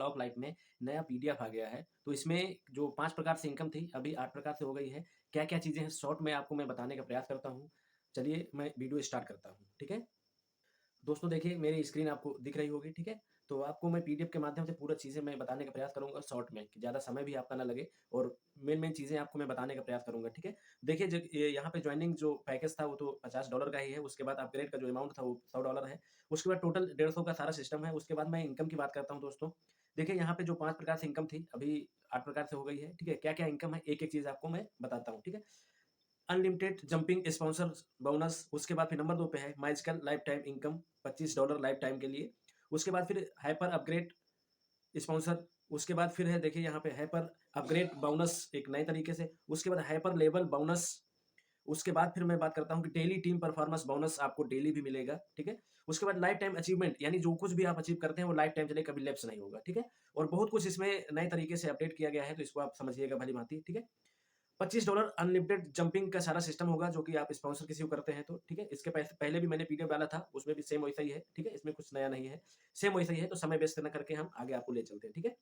Lock life में नया PDF आ गया है। तो इसमें जो 5 प्रकार से इनकम थी, अभी 8 प्रकार से हो गई है। क्या-क्या चीज़ें हैं शॉर्ट में आपको मैं बताने का प्रयास करता हूँ। चलिए मैं वीडियो स्टार्ट करता हूँ, ठीक है? दोस्तों देखिए मेरी स्क्रीन आपको दिख रही होगी, ठीक है? तो आपको मैं पीडीएफ के माध्यम से पूरा चीज़ें मैं बताने का प्रयास करूँगा शॉर्ट में, कि ज़्यादा समय भी आपका ना लगे और मेन-मेन चीज़ें आपको मैं बताने का प्रयास करूँगा, ठीक है? देखिए ये यहाँ पे जॉइनिंग जो पैकेज था वो तो $50 का ही है, उसके बाद अपग्रेड का जो अमाउंट था वो $100 है, उसके बाद टोटल 150 का सारा सिस्टम है, उसके बाद मैं इनकम की बात करता हूँ दोस्तों। देखिए यहाँ पे जो 5 प्रकार से इनकम थी, अभी 8 प्रकार से हो गई है, ठीक है? क्या-क्या इनकम है, एक-एक चीज़ आपको मैं बताता हूँ, ठीक है? अनलिमिटेड जंपिंग स्पॉन्सर बोनस, उसके बाद फिर नंबर 2 पे है magical life time income $25 life time के लिए। उसके बाद फिर हाइपर अपग्रेड स्पॉन्सर, उसके बाद फिर है देखिए यहाँ पे हाइपर अपग्रेड बोनस एक नए तरीके से, उसके बाद हाइपर लेवल बोनस, उसके बाद फिर मैं बात करता हूँ कि डेली टीम परफॉर्मेंस बोनस आपको डेली भी मिलेगा, ठीक है? उसके बाद लाइफ टाइम अचीवमेंट यानी जो कुछ भी आप अचीव करते हैं वो लाइफ टाइम चलेगा, कभी लैप्स नहीं होगा, ठीक है? और बहुत कुछ इसमें नए तरीके से अपडेट किया गया है, तो इसको आप समझिएगा भली-भाँति, ठीक है? $25 अनलिमिटेड जंपिंग का सारा सिस्टम होगा जो कि आप स्पॉन्सर किसी को करते हैं तो, ठीक है? इसके पैसे पहले भी मैंने पीडीएफ डाला था, उसमें भी सेम वैसा ही है, ठीक है? इसमें कुछ नया नहीं है, सेम वैसा ही है, तो समय वेस्ट ना करके हम आगे आपको ले चलते हैं, ठीक है?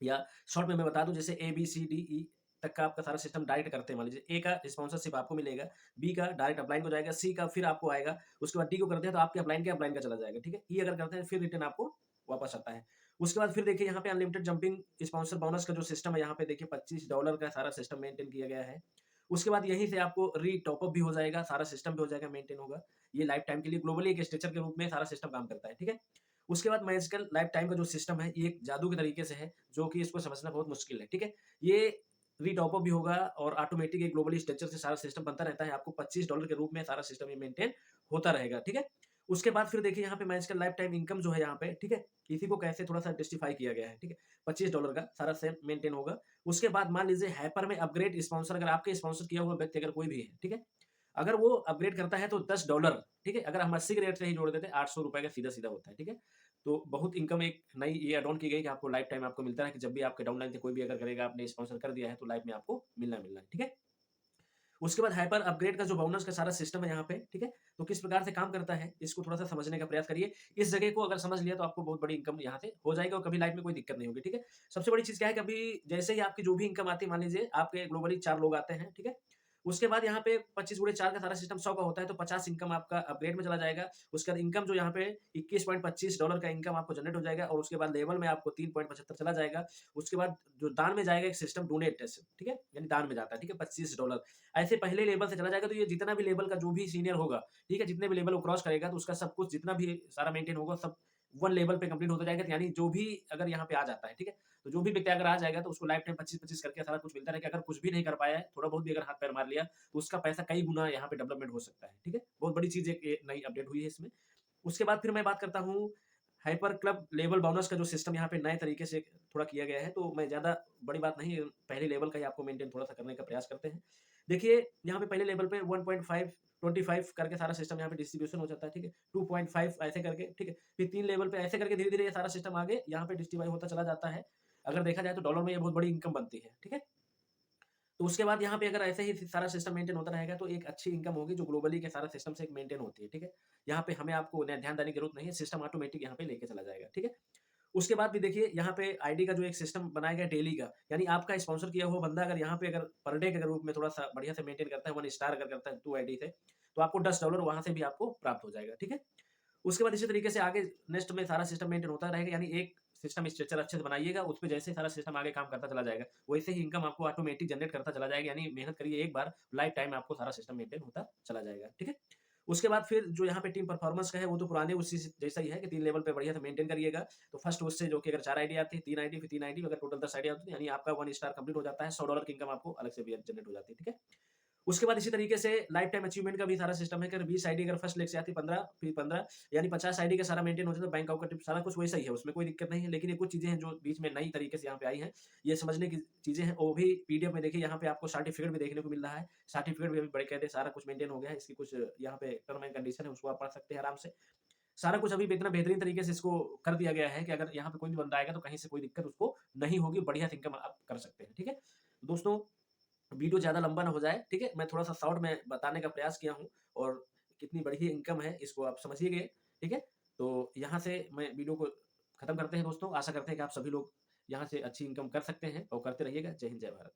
या शॉर्ट में मैं बता दूँ जैसे ए, बी, सी, डी, ई तक का आपका सारा सिस्टम डायरेक्ट करते हैं मान लीजिए। ए का स्पॉन्सरशिप आपको मिलेगा, बी का डायरेक्ट अपलाइन को जाएगा, सी का फिर आपको आएगा, उसके बाद डी को करते हैं तो आपके अपलाइन का चला जाएगा, ठीक है? ई अगर करते हैं फिर रिटर्न आपको वापस आता है। उसके बाद फिर देखिए यहाँ पे अनलिमिटेड जंपिंग स्पॉन्सर बोनस का जो सिस्टम है यहाँ पे देखिए $25 का सारा सिस्टम मेंटेन किया गया है। उसके बाद यहीं से आपको री टॉप अप भी हो जाएगा, सारा सिस्टम भी हो जाएगा, मेंटेन होगा। ये लाइफ टाइम के लिए ग्लोबली एक स्ट्रक्चर के रूप में सारा सिस्टम काम करता है, ठीक है? उसके बाद मैजिकल लाइफ टाइम का जो सिस्टम है, ये एक जादू के तरीके से है, जो कि इसको समझना बहुत मुश्किल है, ठीक है? ये री-टॉप अप भी होगा और ऑटोमेटिक एक ग्लोबली स्ट्रक्चर से सारा सिस्टम बनता रहता है, आपको $25 के रूप में सारा सिस्टम ये मेंटेन होता रहेगा, ठीक है? उसके बाद फिर देखिए यहाँ पे मैजिकल लाइफ टाइम इनकम जो है यहाँ पे, ठीक है? इसी को कैसे थोड़ा-सा जस्टिफाई किया गया है, ठीक है? $25 का सारा सेम मेंटेन होगा। उसके बाद मान लीजिए हाइपर में अपग्रेड स्पॉन्सर अगर आपके स्पॉन्सर किया हुआ व्यक्ति अगर कोई भी है, ठीक है? अगर वो अपग्रेड करता है तो $10, ठीक है? अगर हम 80 के रेट से ही जोड़ देते हैं, ₹800 का सीधा-सीधा होता है, ठीक है? तो बहुत इनकम एक नई ये ऐड ऑन की गई कि आपको लाइफ टाइम आपको मिलता है कि जब भी आपके डाउनलाइन से कोई भी अगर करेगा, आपने स्पॉन्सर कर दिया है, तो लाइफ में आपको मिलना है, ठीक है? उसके बाद हाइपर अपग्रेड का जो बोनस का सारा सिस्टम है यहाँ पे, ठीक है? तो किस प्रकार से काम करता है, इसको थोड़ा-सा समझने का प्रयास करिए। इस जगह को अगर समझ लिया तो आपको बहुत बड़ी इनकम यहाँ से हो जाएगा और कभी लाइफ में कोई दिक्कत नहीं होगी, ठीक है? सबसे बड़ी चीज़ क्या है कि अभी जैसे ही आपकी जो भी इनकम आती है, मान लीजिए आपके ग्लोबली 4 लोग आते हैं, ठीक है? उसके बाद यहाँ पे 25 गुणे 4 का सारा सिस्टम 100 का होता है, तो 50 इनकम आपका अपग्रेड में चला जाएगा। उसके बाद इनकम जो यहाँ पे $21.25 का इनकम आपको जनरेट हो जाएगा और उसके बाद लेवल में आपको 3.75 चला जाएगा। उसके बाद जो दान में जाएगा एक सिस्टम डोनेट है, ठीक है? यानी दान में जाता है, ठीक है? $25 ऐसे पहले लेवल से चला जाएगा तो ये जितना भी लेवल का जो भी सीनियर होगा, ठीक है? जितने भी लेवल वो क्रॉस करेगा तो उसका सब कुछ जितना भी सारा मेंटेन होगा सब 1 लेवल पे कंप्लीट होता जाएगा। तो यानी जो भी अगर यहाँ पे आ जाता है, ठीक है? तो जो भी व्यक्ति अगर आ जाएगा तो उसको लाइफ टाइम 25-25 करके सारा कुछ मिलता रहेगा। अगर कुछ भी नहीं कर पाया है, थोड़ा बहुत भी अगर हाथ-पैर मार लिया, तो उसका पैसा कई गुना यहाँ पे डेवलपमेंट हो सकता है, ठीक है? बहुत बड़ी चीज़ एक ये नई अपडेट हुई है इसमें। उसके बाद फिर मैं बात करता हूँ हाइपर क्लब लेवल बोनस का जो सिस्टम यहाँ पे नए तरीके से थोड़ा किया गया है, तो मैं ज़्यादा बड़ी बात नहीं पहले लेवल का ही आपको मेंटेन थोड़ा-सा करने का प्रयास करते हैं। देखिए, यहाँ पे पहले लेवल पे 1.5 25 करके सारा सिस्टम यहाँ पे डिस्ट्रीब्यूशन हो जाता है, ठीक है? 2.5 ऐसे करके, ठीक है? फिर 3 लेवल पे ऐसे करके धीरे-धीरे ये सारा सिस्टम आगे यहाँ पे डिस्ट्रीब्यूट होता चला जाता है। अगर देखा जाए तो डॉलर में ये बहुत बड़ी इनकम बनती है, ठीक है? तो उसके बाद यहाँ पे अगर ऐसे ही सारा सिस्टम मेंटेन होता रहेगा तो एक अच्छी इनकम होगी जो ग्लोबली के सारा सिस्टम से एक मेंटेन होती है, ठीक है? यहाँ पे हमें आपको न ध्यान देने की ज़रूरत नहीं है, सिस्टम ऑटोमेटिक यहाँ पे लेके चला जाएगा, ठीक है? उसके बाद भी देखिए यहाँ पे आईडी का जो एक सिस्टम बनाया गया है डेली का, यानी आपका स्पॉन्सर किया हुआ बंदा अगर यहाँ पे अगर पर डे के रूप में थोड़ा-सा बढ़िया से मेंटेन करता है, 1 स्टार अगर करता है 2 आईडी से, तो आपको $10 वहाँ से भी आपको प्राप्त हो जाएगा, ठीक है? उसके बाद इसी तरीके से आगे नेक्स्ट में सारा सिस्टम मेंटेन होता रहेगा, यानी एक सिस्टम स्ट्रक्चर अच्छे से बनाइएगा, उसपे जैसे सारा सिस्टम आगे काम करता चला जाएगा, वैसे ही इनकम आपको ऑटोमेटिक जनरेट करता चला जाएगा, यानी मेहनत करिए एक बार, लाइफ टाइम आपको सारा सिस्टम मेंटेन होता चला जाएगा, ठीक है? उसके बाद फिर जो यहाँ पे टीम परफॉर्मेंस का है, वो तो पुराने उसी से जैसा ही है कि 3 लेवल पे बढ़िया से मेंटेन करिएगा। तो फर्स्ट उससे जो कि अगर 4 आईडी आती है, 3 आईडी फिर 3 आईडी अगर टोटल 10 आईडी आती है, यानी आपका 1 स्टार कंप्लीट हो जाता है, $100 की इनकम आपको अलग से भी जनरेट हो जाती है, ठीक है? उसके बाद इसी तरीके से लाइफ टाइम अचीवमेंट का भी सारा सिस्टम है कि अगर 20 आईडी अगर फर्स्ट लेग से आती है 15 फिर 15 यानी 50 आईडी का सारा मेंटेन होता है तो बैंक अकाउंट का टिप सारा कुछ वैसा ही है, उसमें कोई दिक्कत नहीं है। लेकिन ये कुछ चीज़ें हैं जो बीच में नई तरीके से यहाँ पे आई हैं, ये समझने की चीज़ें हैं, वो भी पीडीएफ में देखिए यहाँ पे आपको सर्टिफिकेट भी देखने को मिल रहा है। सर्टिफिकेट भी अभी बकायदे सारा कुछ मेंटेन हो गया है, इसकी कुछ यहाँ पे टर्म एंड कंडीशन है उसको आप पढ़ सकते हैं आराम से। सारा कुछ अभी इतना बेहतरीन तरीके से इसको कर दिया गया है कि अगर यहाँ पे कोई भी बंदा आएगा तो कहीं से कोई दिक्कत उसको नहीं होगी, बढ़िया से इनकम आप कर सकते हैं, ठीक है? दोस्तों वीडियो ज़्यादा लंबा ना हो जाए, ठीक है? मैं थोड़ा-सा शॉर्ट में बताने का प्रयास किया हूँ और कितनी बढ़िया इनकम है इसको आप समझ ही गए, ठीक है? तो यहाँ से मैं वीडियो को खत्म करते हैं दोस्तों। आशा करते हैं कि आप सभी लोग यहाँ से अच्छी इनकम कर सकते हैं और करते रहिएगा। जय हिंद, जय भारत।